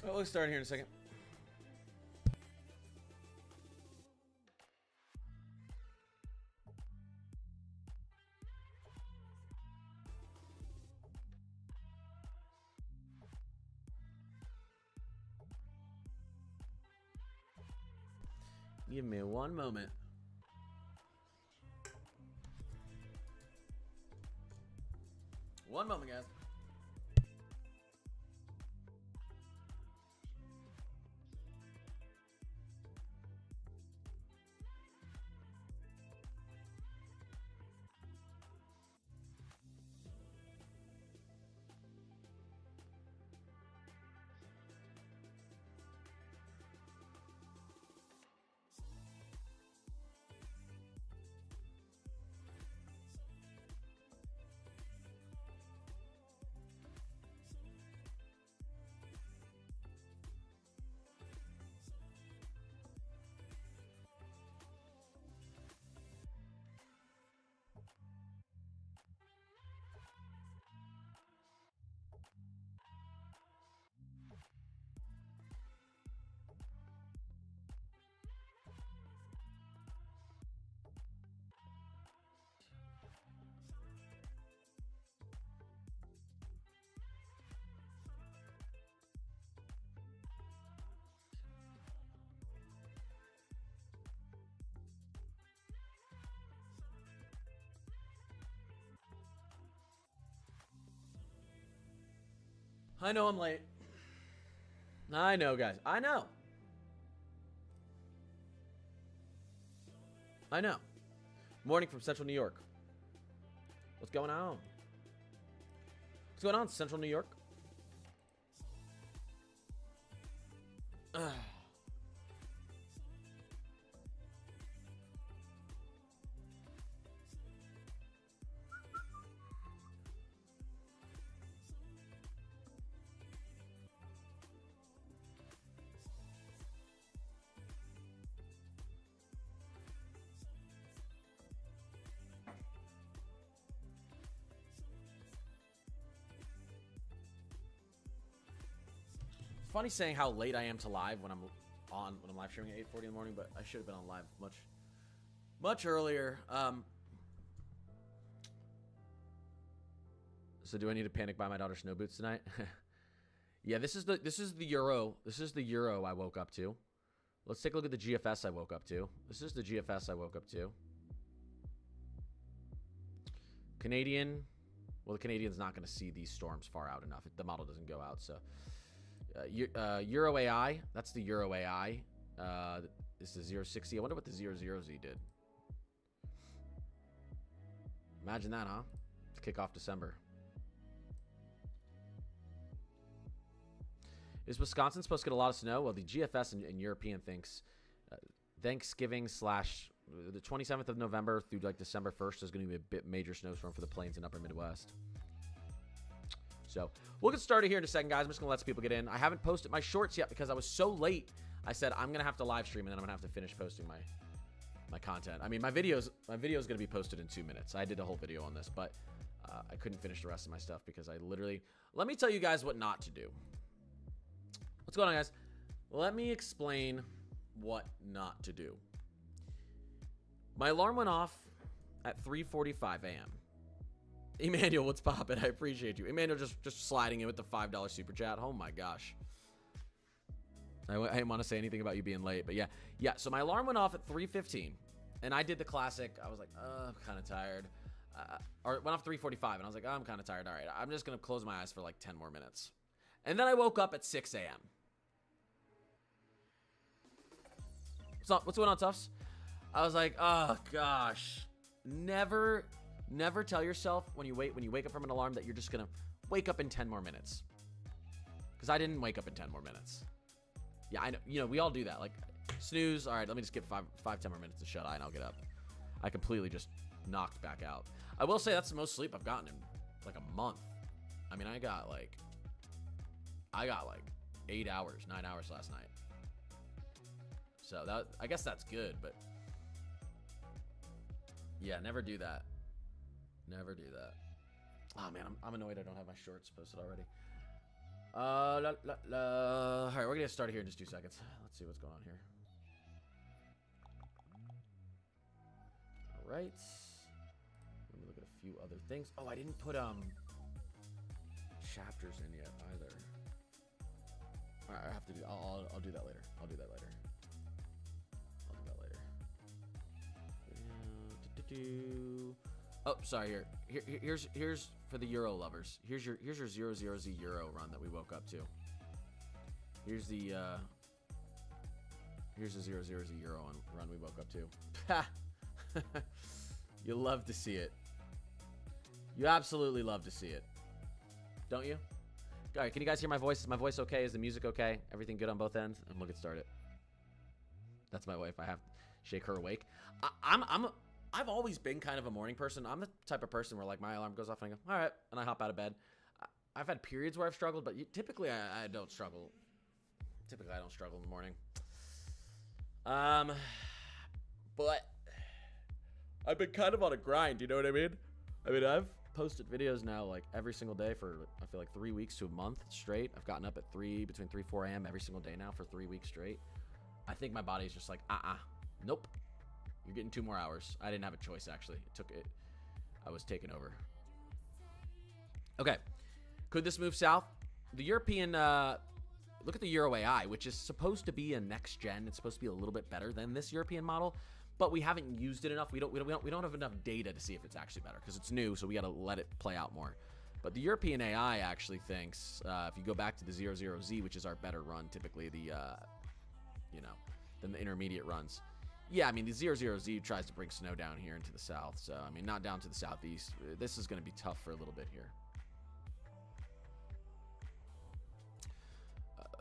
Well, let's start here in a second. Give me one moment. One moment, guys. I know I'm late. I know, guys. I know. I know. Morning from Central New York. What's going on? What's going on, Central New York? Funny saying how late I am to live when I'm live streaming at 8:40 in the morning, but I should have been on live much earlier. So do I need to panic buy my daughter snow boots tonight? Yeah, this is the Euro. This is the Euro I woke up to. Let's take a look at the GFS I woke up to. This is the GFS I woke up to. Canadian. Well, the Canadian's not going to see these storms far out enough. The model doesn't go out, so. Euro AI. That's the Euro AI. This is 060. I wonder what the 00Z did. Imagine that, huh? To kick off December. Is Wisconsin supposed to get a lot of snow? Well, the GFS and European thinks Thanksgiving / the 27th of November through like December 1st is going to be a bit major snowstorm for the plains and upper Midwest. So we'll get started here in a second, guys. I'm just going to let some people get in. I haven't posted my shorts yet because I was so late. I said I'm going to have to live stream and then I'm going to have to finish posting my content. I mean, my video is going to be posted in 2 minutes. I did a whole video on this, but I couldn't finish the rest of my stuff because I literally... Let me tell you guys what not to do. What's going on, guys? Let me explain what not to do. My alarm went off at 3:45 a.m. Emmanuel, what's poppin'? I appreciate you. Emmanuel just sliding in with the $5 super chat. Oh my gosh. I didn't want to say anything about you being late, but yeah. So my alarm went off at 3:15, and I did the classic. I was like, I'm kind of tired. Or it went off 3:45, and I was like, I'm kind of tired. All right, I'm just going to close my eyes for like 10 more minutes. And then I woke up at 6 a.m. What's going on, Tufts? I was like, oh gosh. Never tell yourself when you wake up from an alarm that you're just gonna wake up in 10 more minutes. Because I didn't wake up in 10 more minutes. Yeah, I know. You know, we all do that. Like, snooze. All right, let me just get 5, 10 more minutes to shut eye and I'll get up. I completely just knocked back out. I will say that's the most sleep I've gotten in like a month. I mean, I got like 8 hours, 9 hours last night. So that, I guess that's good, but yeah, never do that. Never do that. Oh man, I'm annoyed I don't have my shorts posted already. All right, we're gonna get started here in just 2 seconds. Let's see what's going on here. All right. Let me look at a few other things. Oh, I didn't put chapters in yet either. All right, I have to do. I'll do that later. I'll do that later. Oh, sorry. Here's for the Euro lovers. Here's your 0-0-Z Euro run that we woke up to. Here's the 0-0-Z Euro run we woke up to. You love to see it. You absolutely love to see it, don't you? All right, can you guys hear my voice? Is my voice okay? Is the music okay? Everything good on both ends? And we'll get started. That's my wife. I have to shake her awake. I've always been kind of a morning person. I'm the type of person where like my alarm goes off and I go, all right, and I hop out of bed. I've had periods where I've struggled, but typically I don't struggle. Typically I don't struggle in the morning. But I've been kind of on a grind. You know what I mean? I mean, I've posted videos now like every single day for I feel like 3 weeks to a month straight. I've gotten up at between 3-4 a.m. every single day now for 3 weeks straight. I think my body's just like, nope. You're getting 2 more hours. I didn't have a choice, actually. I was taken over. Okay. Could this move south? The European, look at the Euro AI, which is supposed to be a next gen. It's supposed to be a little bit better than this European model, but we haven't used it enough. We don't have enough data to see if it's actually better because it's new, so we got to let it play out more. But the European AI actually thinks, if you go back to the 0-0-Z, which is our better run, typically than the intermediate runs. Yeah, I mean, the 0-0-Z tries to bring snow down here into the south. So, I mean, not down to the southeast. This is going to be tough for a little bit here.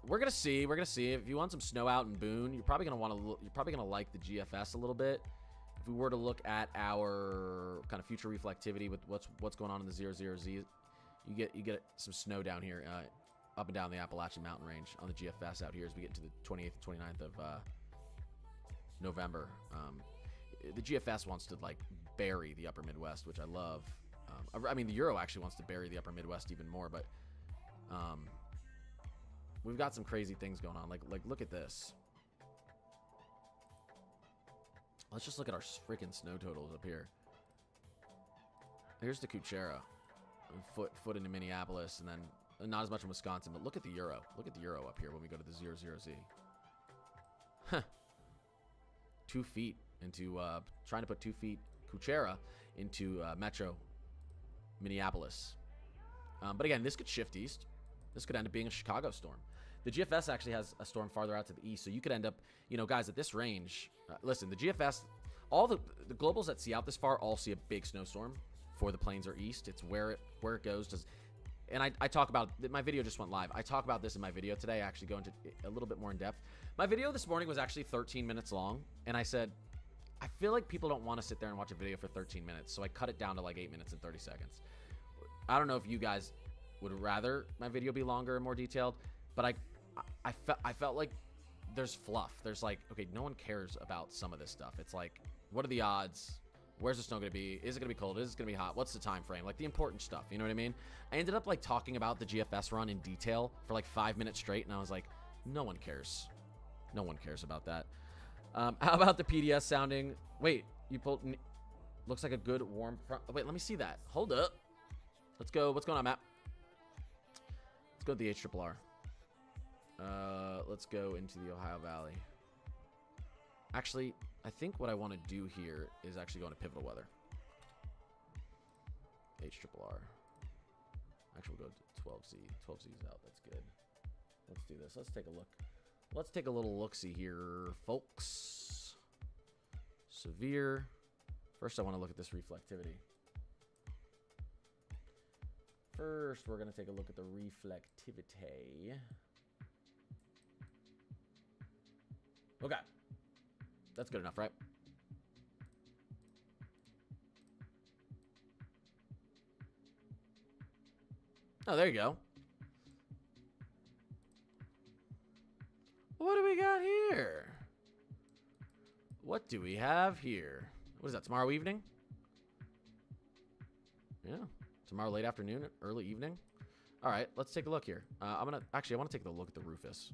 We're going to see. We're going to see. If you want some snow out in Boone, you're probably going to like the GFS a little bit. If we were to look at our kind of future reflectivity with what's going on in the 0-0-Z, you get some snow down here up and down the Appalachian Mountain Range on the GFS out here as we get into the 28th and 29th of November. The GFS wants to like bury the upper Midwest, which I love. I mean, the Euro actually wants to bury the upper Midwest even more, but we've got some crazy things going on. Like look at this. Let's just look at our freaking snow totals up here. Here's the Kuchera, foot into Minneapolis, and then not as much in Wisconsin. But look at the Euro. Look at the Euro up here when we go to the 0-0-Z. Huh. 2 feet into trying to put 2 feet Kuchera into Metro Minneapolis. But again, this could shift east. This could end up being a Chicago storm. The GFS actually has a storm farther out to the east, so you could end up, guys, at this range. Listen, the GFS, all the globals that see out this far all see a big snowstorm for the plains or east. It's where it goes. And I talk about, my video just went live. I talk about this in my video today. I actually go into a little bit more in depth. My video this morning was actually 13 minutes long. And I said, I feel like people don't want to sit there and watch a video for 13 minutes. So I cut it down to like 8 minutes and 30 seconds. I don't know if you guys would rather my video be longer and more detailed, but I felt like there's fluff. There's like, okay, no one cares about some of this stuff. It's like, what are the odds? Where's the snow going to be? Is it going to be cold? Is it going to be hot? What's the time frame? Like the important stuff. You know what I mean? I ended up like talking about the GFS run in detail for like 5 minutes straight. And I was like, no one cares. No one cares about that. How about the PDS sounding? Wait, you pulled. Looks like a good warm front. Wait, let me see that. Hold up. Let's go. What's going on, Matt? Let's go to the HRRR. Let's go into the Ohio Valley. Actually, I think what I want to do here is actually go into pivotal weather. HRRR. Actually, we'll go to 12Z. 12Z's out. That's good. Let's do this. Let's take a look. Let's take a little look-see here, folks. Severe. First, I want to look at this reflectivity. First, we're going to take a look at the reflectivity. Okay. That's good enough, right? Oh, there you go. What do we got here? What do we have here? What is that, tomorrow evening? Yeah. Tomorrow late afternoon, early evening. All right, let's take a look here. I want to take a look at the Rufus.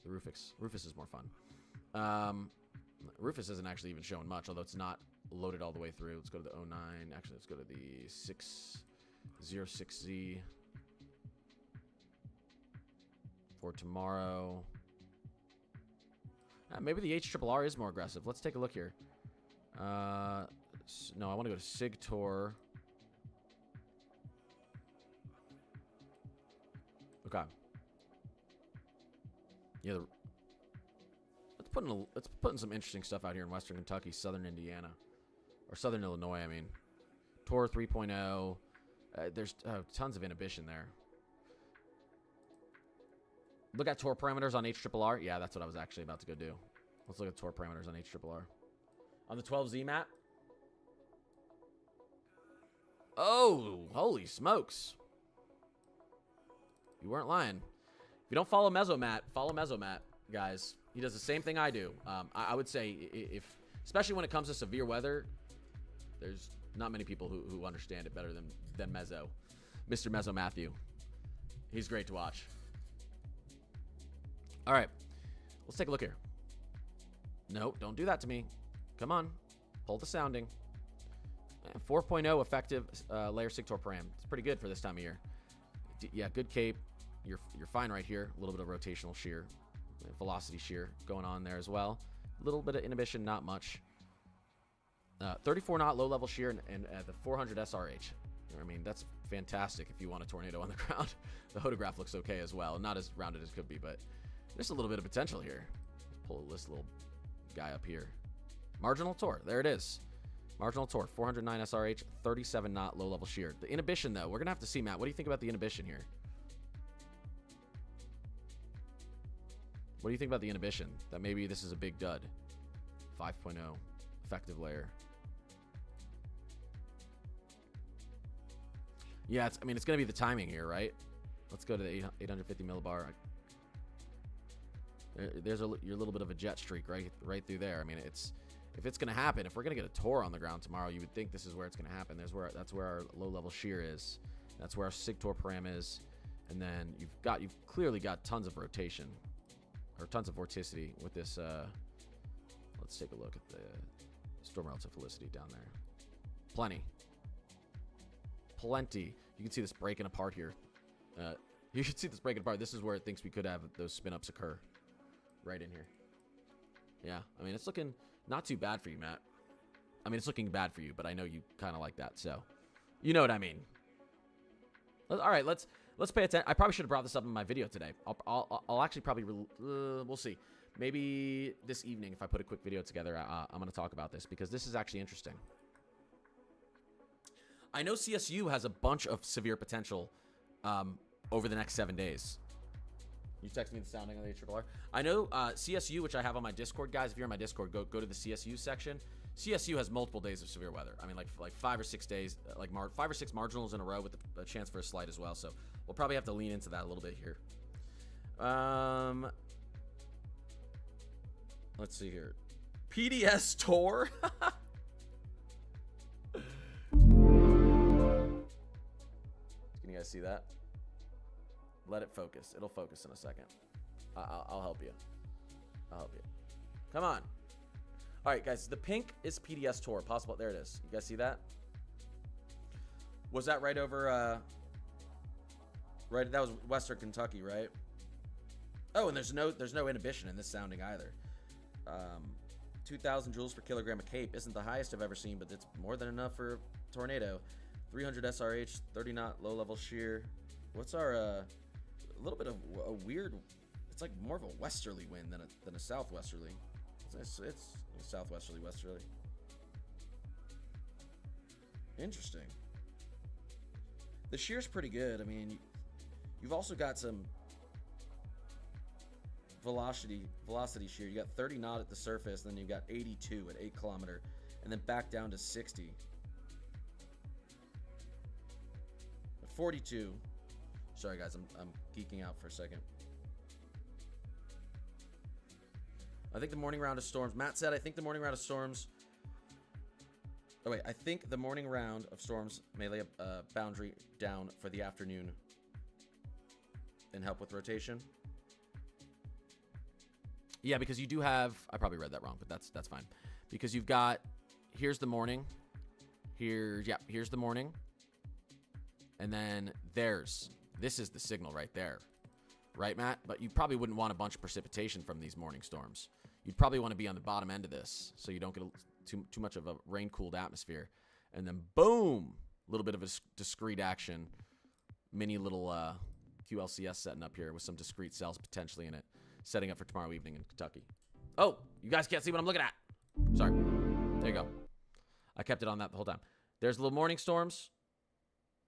The Rufus is more fun. Rufus isn't actually even showing much, although it's not loaded all the way through. Let's go to the 09. Actually, let's go to the 606Z for tomorrow. Maybe the HRRR is more aggressive. Let's take a look here. No, I want to go to Sig Tour. Okay. Yeah, let's put in some interesting stuff out here in Western Kentucky, Southern Indiana, or Southern Illinois. I mean, Tor 3.0. There's tons of inhibition there. Look at Tor parameters on HRRR. Yeah, that's what I was actually about to go do. Let's look at Tor parameters on HRRR. On the 12Z map. Oh, holy smokes. You weren't lying. If you don't follow Mesomat, follow Mesomat, guys. He does the same thing I do. I would say, especially when it comes to severe weather, there's not many people who understand it better than Mezzo. Mr. Mezzo Matthew. He's great to watch. All right. Let's take a look here. No, don't do that to me. Come on. Pull the sounding. 4.0 effective layer Sigtor param. It's pretty good for this time of year. Yeah, good cape. You're fine right here. A little bit of rotational shear. Velocity shear going on there as well. A little bit of inhibition, not much. 34 knot low level shear and the 400 SRH. I mean, that's fantastic if you want a tornado on the ground. The photograph looks okay as well. Not as rounded as could be, but there's a little bit of potential here. Pull this little guy up here. Marginal Tor. There it is. Marginal Tor. 409 SRH. 37 knot low level shear. The inhibition, though, we're going to have to see, Matt. What do you think about the inhibition here? What do you think about the inhibition? That maybe this is a big dud. 5.0 effective layer. Yeah, I mean, it's going to be the timing here, right? Let's go to the 850 millibar. There's your little bit of a jet streak right through there. I mean, if it's going to happen, if we're going to get a Tor on the ground tomorrow, you would think this is where it's going to happen. That's where our low level shear is. That's where our Sig Tor param is. And then you've clearly got tons of rotation or tons of vorticity with this. Let's take a look at the storm relative felicity down there. Plenty. You can see this breaking apart here. You should see this breaking apart. This is where it thinks we could have those spin ups occur. Right in here. Yeah, I mean, it's looking not too bad for you, Matt. I mean, it's looking bad for you, but I know you kind of like that, so you know what I mean. All right, let's pay attention. I probably should have brought this up in my video today. I'll actually probably we'll see. Maybe this evening, if I put a quick video together, I'm going to talk about this because this is actually interesting. I know CSU has a bunch of severe potential over the next 7 days. You text me the sounding on the HRRR. I know CSU, which I have on my Discord, guys. If you're on my Discord, go to the CSU section. CSU has multiple days of severe weather. I mean, like 5 or 6 days, like 5 or 6 marginals in a row with a chance for a slide as well. So we'll probably have to lean into that a little bit here. Let's see here. PDS Tor. Can you guys see that? Let it focus. It'll focus in a second. I'll help you. I'll help you. Come on. All right, guys. The pink is PDS Tor. Possible. There it is. You guys see that? Was that right over? Right. That was Western Kentucky, right? Oh, and there's no inhibition in this sounding either. 2,000 joules per kilogram of cape isn't the highest I've ever seen, but it's more than enough for a tornado. 300 SRH, 30 knot low level shear. What's our a little bit of a weird? It's like more of a westerly wind than a southwesterly. It's southwesterly, westerly. Interesting. The shear's pretty good. I mean, you've also got some velocity shear. You got 30 knot at the surface, then you got 82 at 8 kilometer, and then back down to 60. 42. Sorry guys, I'm geeking out for a second. I think the morning round of storms. Matt said, I think the morning round of storms Oh, wait. I think the morning round of storms may lay a boundary down for the afternoon and help with rotation. Yeah, because you do have... I probably read that wrong, but that's fine. Because you've got... Here's the morning. Here's the morning. And then there's... This is the signal right there. Right, Matt? But you probably wouldn't want a bunch of precipitation from these morning storms. You'd probably want to be on the bottom end of this so you don't get too much of a rain-cooled atmosphere. And then, boom! A little bit of a discrete action. Mini little QLCS setting up here with some discrete cells potentially in it. Setting up for tomorrow evening in Kentucky. Oh! You guys can't see what I'm looking at! Sorry. There you go. I kept it on that the whole time. There's little morning storms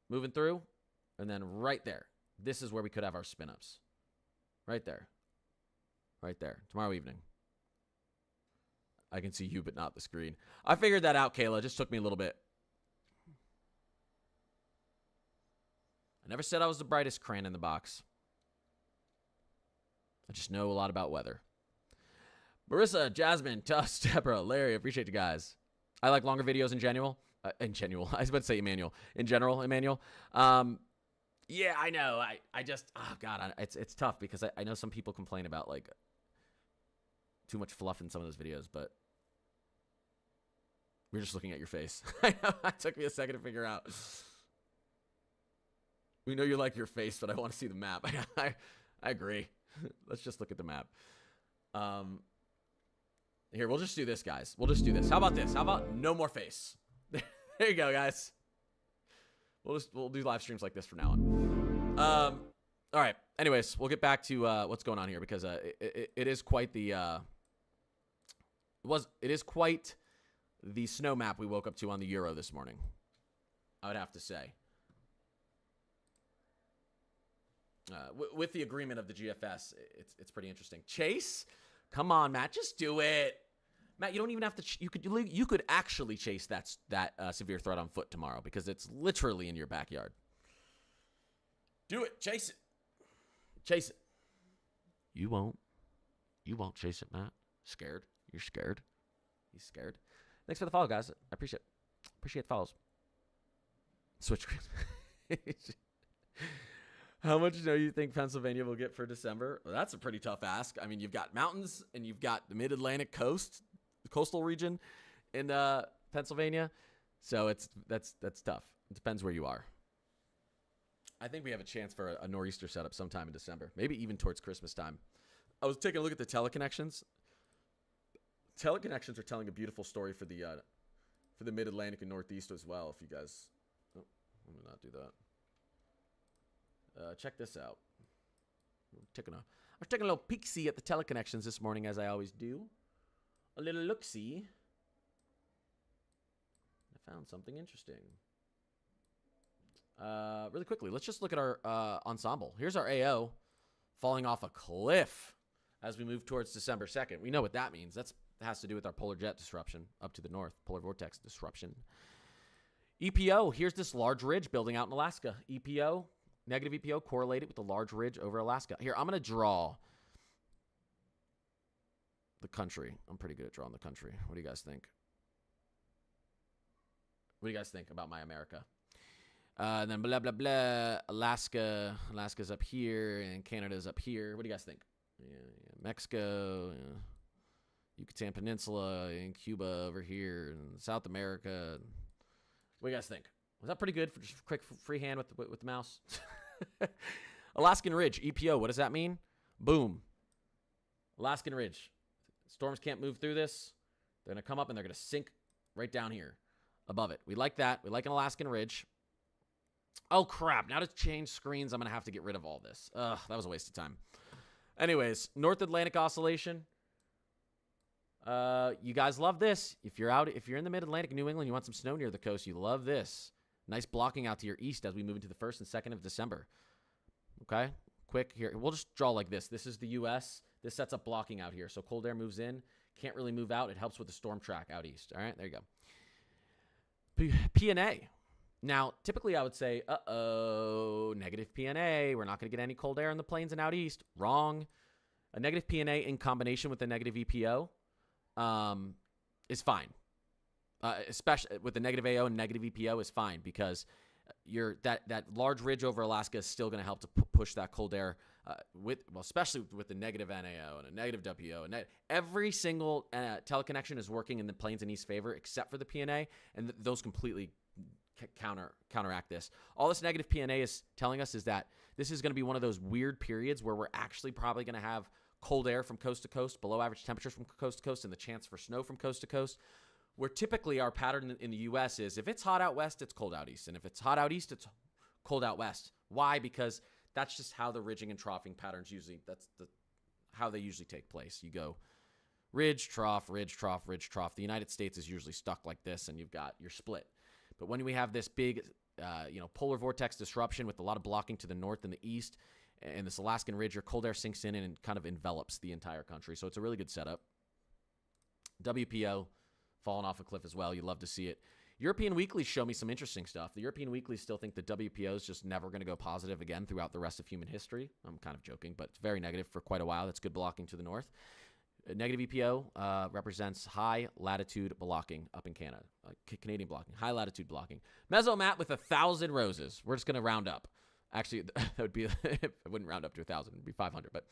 moving through. And then right there. This is where we could have our spin-ups. Right there. Right there. Tomorrow evening. I can see you, but not the screen. I figured that out, Kayla. It just took me a little bit. I never said I was the brightest crayon in the box. I just know a lot about weather. Marissa, Jasmine, Tuss, Deborah, Larry, appreciate you guys. I like longer videos in general. I was about to say Emmanuel. In general, Emmanuel. Yeah, I know. I just, oh God, it's tough because I know some people complain about like too much fluff in some of those videos, but we're just looking at your face. I know, it took me a second to figure out. We know you like your face, but I want to see the map. I agree. Let's just look at the map. Here, we'll just do this, guys. We'll just do this. How about this? How about no more face? There you go, guys. We'll do live streams like this from now on. All right. Anyways, we'll get back to what's going on here because it is quite the it is quite the snow map we woke up to on the Euro this morning. I would have to say. With the agreement of the GFS, it's pretty interesting. Chase, come on, Matt, just do it. Matt, you don't even have to. You could actually chase that severe threat on foot tomorrow because it's literally in your backyard. Do it, chase it, chase it. You won't chase it, Matt. Scared? You're scared. He's scared. Thanks for the follow, guys. I appreciate the follows. Switch. How much do you think Pennsylvania will get for December? Well, that's a pretty tough ask. I mean, you've got mountains and you've got the mid-Atlantic coast, the coastal region in Pennsylvania. So that's tough. It depends where you are. I think we have a chance for a nor'easter setup sometime in December, maybe even towards Christmas time. I was taking a look at the teleconnections. Teleconnections are telling a beautiful story for the mid-Atlantic and Northeast as well. If you guys, let me not do that. Check this out. I was taking a little peek-see at the teleconnections this morning, as I always do. A little look-see. I found something interesting. Really quickly, let's just look at our ensemble. Here's our AO falling off a cliff as we move towards December 2nd. We know what that means. That has to do with our polar jet disruption up to the north, polar vortex disruption. EPO, here's this large ridge building out in Alaska. EPO. Negative EPO correlated with the large ridge over Alaska. Here, I'm going to draw the country. I'm pretty good at drawing the country. What do you guys think? What do you guys think about my America? And then blah, blah, blah. Alaska's up here, and Canada's up here. What do you guys think? Yeah, Mexico, Yucatan Peninsula, and Cuba over here, and South America. What do you guys think? Was that pretty good for just quick freehand with the mouse? Alaskan Ridge, EPO, what does that mean? Boom. Alaskan Ridge. Storms can't move through this. They're going to come up and they're going to sink right down here above it. We like that. We like an Alaskan Ridge. Oh, crap. Now to change screens, I'm going to have to get rid of all this. Ugh, that was a waste of time. Anyways, North Atlantic Oscillation. You guys love this. If you're in the Mid-Atlantic, New England, you want some snow near the coast, you love this. Nice blocking out to your east as we move into the 1st and 2nd of December. Okay? Quick here. We'll just draw like this. This is the U.S. This sets up blocking out here. So cold air moves in. Can't really move out. It helps with the storm track out east. All right? There you go. PNA. Now, typically I would say, negative PNA. We're not going to get any cold air in the plains and out east. Wrong. A negative PNA in combination with a negative EPO is fine. especially with the negative AO and negative EPO, is fine because that large ridge over Alaska is still going to help to push that cold air especially with the negative NAO and a negative WO. And every single teleconnection is working in the Plains and East favor except for the PNA, and those completely counteract this. All this negative PNA is telling us is that this is going to be one of those weird periods where we're actually probably going to have cold air from coast to coast, below average temperatures from coast to coast, and the chance for snow from coast to coast. Where typically our pattern in the U.S. is if it's hot out west, it's cold out east. And if it's hot out east, it's cold out west. Why? Because that's just how the ridging and troughing patterns how they usually take place. You go ridge, trough, ridge, trough, ridge, trough. The United States is usually stuck like this, and you've got your split. But when we have this big, polar vortex disruption with a lot of blocking to the north and the east, and this Alaskan ridge, your cold air sinks in and kind of envelops the entire country. So it's a really good setup. WPO falling off a cliff as well. You love to see it. European weeklies show me some interesting stuff. The European weeklies still think the WPO is just never going to go positive again throughout the rest of human history. I'm kind of joking, but it's very negative for quite a while. That's good blocking to the north. Negative EPO represents high latitude blocking up in Canada. Canadian blocking, high latitude blocking. Mesomat with 1,000 roses. We're just going to round up. Actually, that would be, I wouldn't round up to 1,000. It'd be 500. But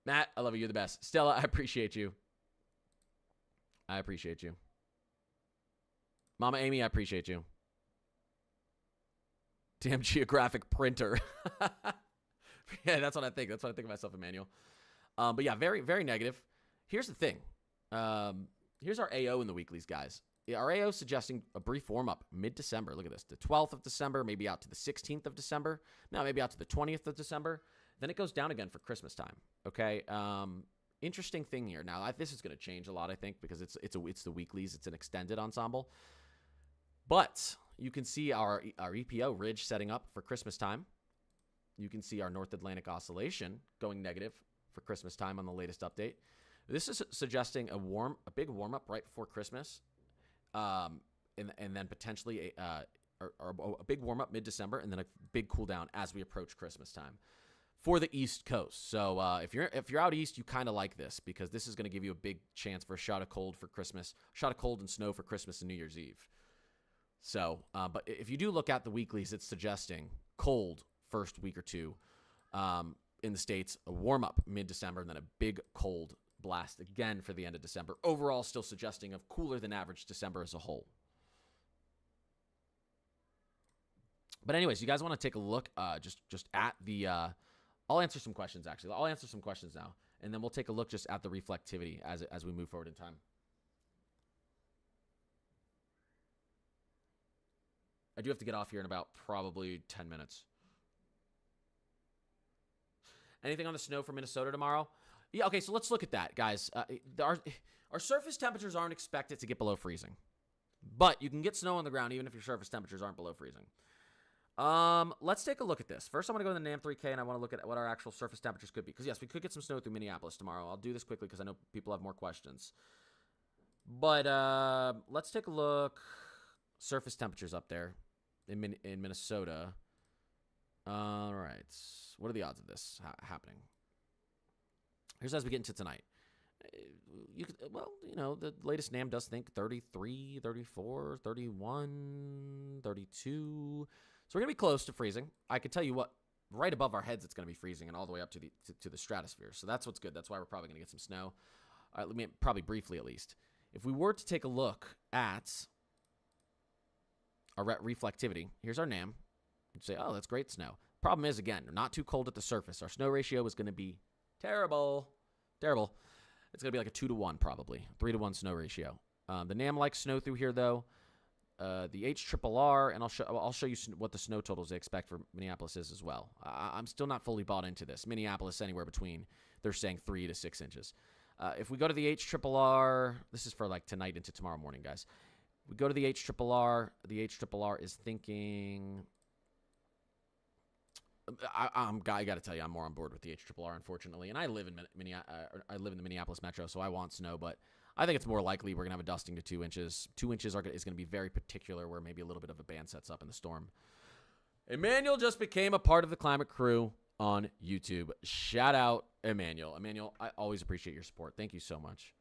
Matt, I love you. You're the best. Stella, I appreciate you. I appreciate you. Mama Amy, I appreciate you. Damn geographic printer. Yeah, that's what I think. That's what I think of myself, Emmanuel. But yeah, very, very negative. Here's the thing. Here's our AO in the weeklies, guys. Our AO suggesting a brief warm-up mid-December. Look at this. The 12th of December, maybe out to the 16th of December. Now maybe out to the 20th of December. Then it goes down again for Christmas time. Okay? Interesting thing here. Now, this is going to change a lot, I think, because it's the weeklies. It's an extended ensemble. But you can see our EPO ridge setting up for Christmas time. You can see our North Atlantic oscillation going negative for Christmas time on the latest update. This is suggesting a big warm-up right before Christmas, and then potentially a big warm-up mid-December, and then a big cool-down as we approach Christmas time for the East Coast. So if you're out east, you kind of like this because this is going to give you a big chance for a shot of cold for Christmas, shot of cold and snow for Christmas and New Year's Eve. So, but if you do look at the weeklies, it's suggesting cold first week or two in the States, a warm-up mid-December, and then a big cold blast again for the end of December. Overall, still suggesting of cooler than average December as a whole. But anyways, you guys want to take a look just at the I'll answer some questions, actually. I'll answer some questions now, and then we'll take a look just at the reflectivity as we move forward in time. I do have to get off here in about probably 10 minutes. Anything on the snow for Minnesota tomorrow? Yeah, okay, so let's look at that, guys. Our surface temperatures aren't expected to get below freezing. But you can get snow on the ground even if your surface temperatures aren't below freezing. Let's take a look at this. First, I'm going to go to the NAM3K, and I want to look at what our actual surface temperatures could be. Because, yes, we could get some snow through Minneapolis tomorrow. I'll do this quickly because I know people have more questions. But let's take a look. Surface temperatures up there in Minnesota. All right. What are the odds of this happening? Here's as we get into tonight. The latest NAM does think 33, 34, 31, 32. So we're going to be close to freezing. I can tell you what, right above our heads it's going to be freezing and all the way up to the stratosphere. So that's what's good. That's why we're probably going to get some snow. All right, let me probably briefly at least. If we were to take a look at our reflectivity, here's our NAM. You'd say, oh, that's great snow. Problem is, again, not too cold at the surface. Our snow ratio is going to be terrible. Terrible. It's going to be like a 2-to-1 probably. 3-to-1 snow ratio. The NAM likes snow through here, though. The HRRR, and I'll show you what the snow totals they expect for Minneapolis is as well. I'm still not fully bought into this. Minneapolis, anywhere between, they're saying 3 to 6 inches. If we go to the HRRR, this is for like tonight into tomorrow morning, guys. We go to the HRRR is thinking... I got to tell you, I'm more on board with the HRRR, unfortunately. And I live in the Minneapolis metro, so I want snow. But I think it's more likely we're going to have a dusting to 2 inches. 2 inches is going to be very particular, where maybe a little bit of a band sets up in the storm. Emmanuel just became a part of the Climate Crew on YouTube. Shout out, Emmanuel. Emmanuel, I always appreciate your support. Thank you so much.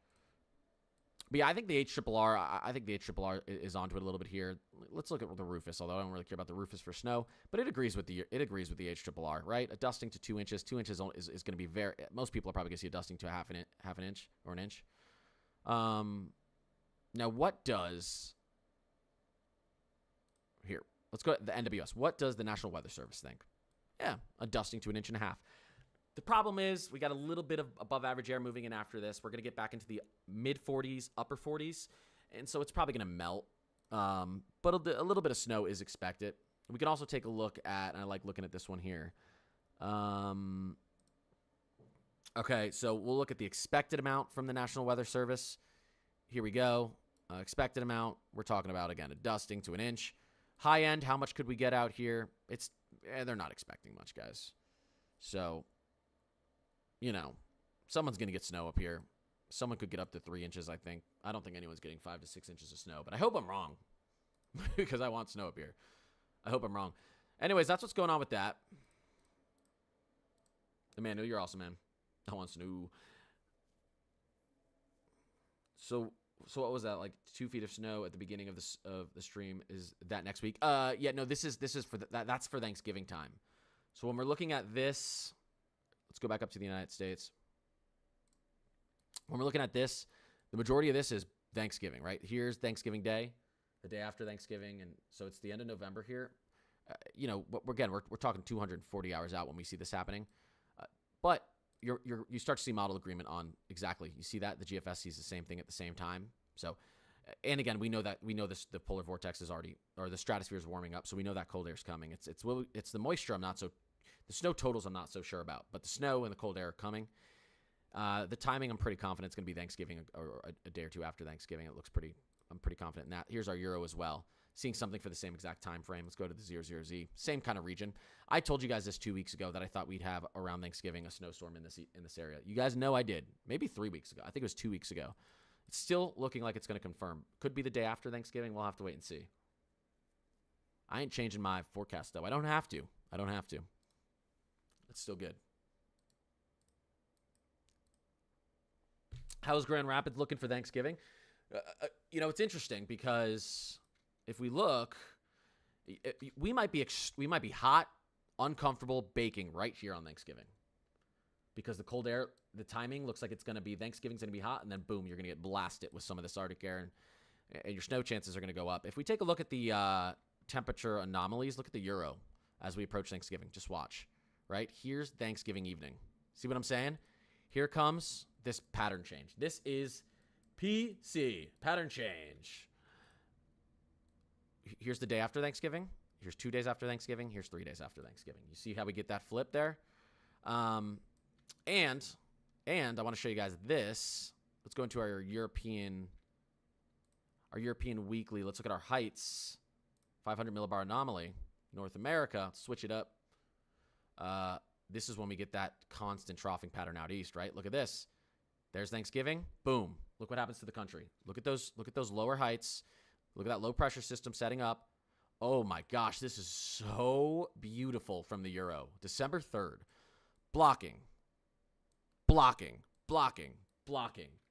But yeah, I think the HRRR, I think the HRRR is onto it a little bit here. Let's look at the Rufus, although I don't really care about the Rufus for snow, but it agrees with the HRRR, right? A dusting to 2 inches. 2 inches is going to be very. Most people are probably going to see a dusting to half an inch or an inch. Now what does here? Let's go to the NWS. What does the National Weather Service think? Yeah, a dusting to 1.5 inches. The problem is we got a little bit of above average air moving in after this. We're going to get back into the mid 40s, upper 40s, and so it's probably going to melt. But a little bit of snow is expected. We can also take a look at, and I like looking at this one here. Okay, so we'll look at the expected amount from the National Weather Service. Here we go. Expected amount. We're talking about, again, a dusting to 1 inch. High end, how much could we get out here? They're not expecting much, guys. So, you know, someone's going to get snow up here. Someone could get up to 3 inches, I think. I don't think anyone's getting 5 to 6 inches of snow, but I hope I'm wrong because I want snow up here. I hope I'm wrong. Anyways, that's what's going on with that. Emmanuel, you're awesome, man. I want snow. So what was that? Like 2 feet of snow at the beginning of the stream. Is that next week? Yeah, no, this is for that's for Thanksgiving time. So when we're looking at this, let's go back up to the United States. When we're looking at this, the majority of this is Thanksgiving, right? Here's Thanksgiving Day, the day after Thanksgiving, and so it's the end of November here. You know, we're talking 240 hours out when we see this happening, but you start to see model agreement on exactly. You see that the GFS sees the same thing at the same time. So, and again, we know this the polar vortex is already, or the stratosphere is warming up, so we know that cold air is coming. It's the moisture the snow totals I'm not so sure about, but the snow and the cold air are coming. The timing I'm pretty confident it's going to be Thanksgiving or a day or two after Thanksgiving. I'm pretty confident in that. Here's our Euro as well. Seeing something for the same exact time frame. Let's go to the 00Z. Same kind of region. I told you guys this 2 weeks ago that I thought we'd have around Thanksgiving a snowstorm in this area. You guys know I did. Maybe 3 weeks ago. I think it was 2 weeks ago. It's still looking like it's going to confirm. Could be the day after Thanksgiving. We'll have to wait and see. I ain't changing my forecast, though. I don't have to. It's still good. How's Grand Rapids looking for Thanksgiving? It's interesting because if we look, we might be hot, uncomfortable, baking right here on Thanksgiving because the cold air, the timing looks like it's going to be Thanksgiving's going to be hot, and then boom, you're going to get blasted with some of this Arctic air, and your snow chances are going to go up. If we take a look at the temperature anomalies, look at the Euro as we approach Thanksgiving. Just watch, right? Here's Thanksgiving evening. See what I'm saying? Here comes this pattern change. This is PC, pattern change. Here's the day after Thanksgiving. Here's 2 days after Thanksgiving. Here's 3 days after Thanksgiving. You see how we get that flip there? And I want to show you guys this. Let's go into our European weekly. Let's look at our heights. 500 millibar anomaly. North America. Let's switch it up. This is when we get that constant troughing pattern out east, right? Look at this. There's Thanksgiving. Boom. Look what happens to the country. Look at those lower heights. Look at that low pressure system setting up. Oh my gosh, this is so beautiful from the Euro. December 3rd. Blocking.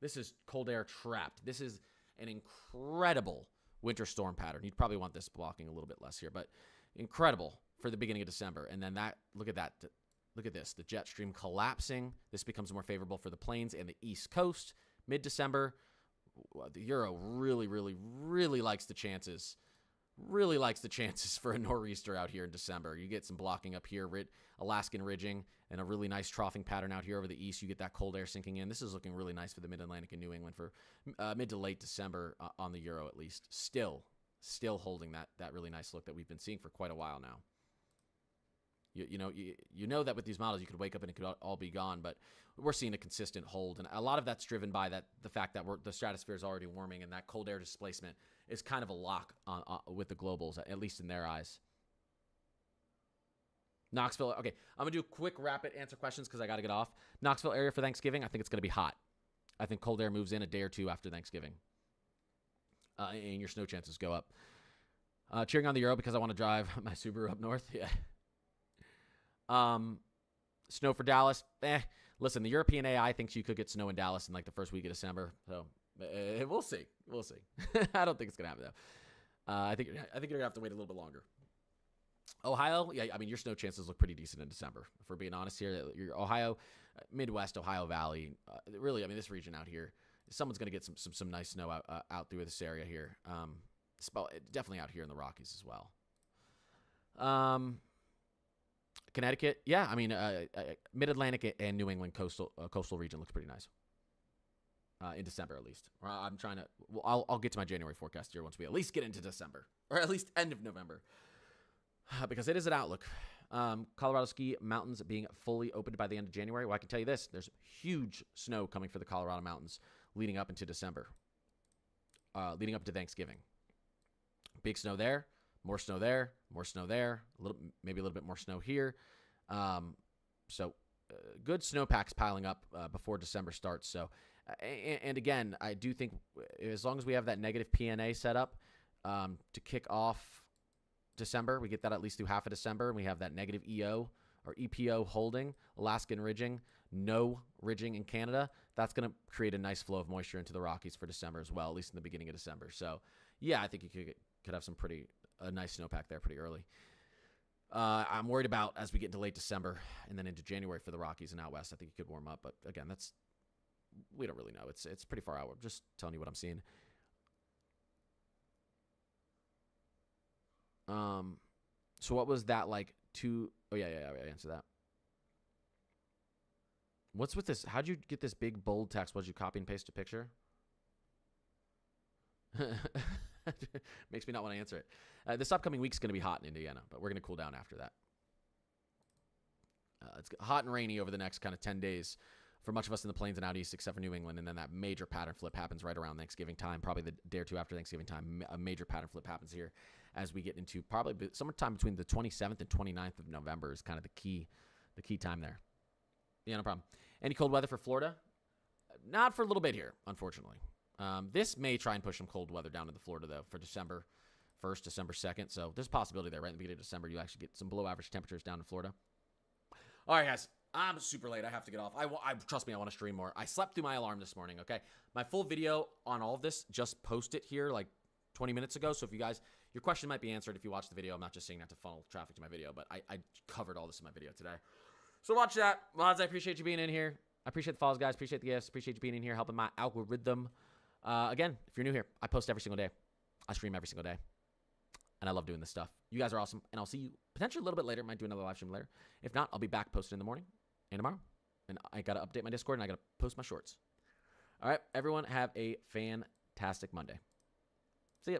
This is cold air trapped. This is an incredible winter storm pattern. You'd probably want this blocking a little bit less here, but incredible for the beginning of December. And then look at that. Look at this. The jet stream collapsing. This becomes more favorable for the plains and the East Coast. Mid-December, the Euro really, really, really likes the chances. Really likes the chances for a nor'easter out here in December. You get some blocking up here, Alaskan ridging, and a really nice troughing pattern out here over the east. You get that cold air sinking in. This is looking really nice for the Mid-Atlantic and New England for mid to late December on the Euro at least. Still holding that really nice look that we've been seeing for quite a while now. You know that with these models you could wake up and it could all be gone, but we're seeing a consistent hold, and a lot of that's driven by the fact that the stratosphere is already warming, and that cold air displacement is kind of a lock with the globals, at least in their eyes. Knoxville. Okay, I'm gonna do quick rapid answer questions because I got to get off. Knoxville area for Thanksgiving. I think it's gonna be hot. I think cold air moves in a day or two after Thanksgiving, and your snow chances go up. Cheering on the Euro because I want to drive my Subaru up north. Yeah. Snow for Dallas. Listen, the European AI thinks you could get snow in Dallas in like the first week of December. So We'll see. We'll see. I don't think it's gonna happen though. I think you're gonna have to wait a little bit longer. Ohio, yeah, I mean your snow chances look pretty decent in December. If we're being honest here, your Ohio, Midwest, Ohio Valley, really, I mean this region out here, someone's gonna get some nice snow out through this area here. Definitely out here in the Rockies as well. Connecticut, yeah, I mean Mid-Atlantic and New England coastal region looks pretty nice. In December at least. I'm trying to. Well, I'll get to my January forecast here once we at least get into December, or at least end of November, because it is an outlook. Colorado ski mountains being fully opened by the end of January. Well, I can tell you this: there's huge snow coming for the Colorado mountains leading up into December, leading up to Thanksgiving. Big snow there, more snow there, more snow there. Maybe a little bit more snow here. Good snowpacks piling up before December starts. So. And again, I do think as long as we have that negative PNA set up to kick off December, we get that at least through half of December, and we have that negative EO or EPO holding, Alaskan ridging, no ridging in Canada, that's going to create a nice flow of moisture into the Rockies for December as well, at least in the beginning of December. So, yeah, I think you could have a nice snowpack there pretty early. I'm worried about as we get into late December and then into January for the Rockies and out west. I think it could warm up, but again, we don't really know. It's pretty far out. I'm just telling you what I'm seeing. So what was that like? Oh yeah, I answered that. What's with this? How'd you get this big bold text? Did you copy and paste a picture? Makes me not want to answer it. This upcoming week's going to be hot in Indiana, but we're going to cool down after that. It's hot and rainy over the next kind of 10 days. For much of us in the plains and out east, except for New England, and then that major pattern flip happens right around Thanksgiving time, probably the day or two after Thanksgiving time. A major pattern flip happens here as we get into probably sometime between the 27th and 29th of November is kind of the key time there. Yeah, no problem. Any cold weather for Florida? Not for a little bit here, unfortunately. This may try and push some cold weather down into Florida, though, for December 1st, December 2nd. So there's a possibility there right in the beginning of December you actually get some below average temperatures down in Florida. All right, guys. I'm super late. I have to get off. Trust me, I want to stream more. I slept through my alarm this morning, okay? My full video on all of this just posted here like 20 minutes ago. So if you guys, your question might be answered if you watch the video. I'm not just saying that to funnel traffic to my video, but I covered all this in my video today. So watch that. Mods, I appreciate you being in here. I appreciate the follows, guys. Appreciate the gifts. Appreciate you being in here, helping my algorithm. Again, if you're new here, I post every single day. I stream every single day. And I love doing this stuff. You guys are awesome. And I'll see you potentially a little bit later. Might do another live stream later. If not, I'll be back posted in the morning. And tomorrow. And I got to update my Discord and I got to post my shorts. All right, everyone have a fantastic Monday. See ya.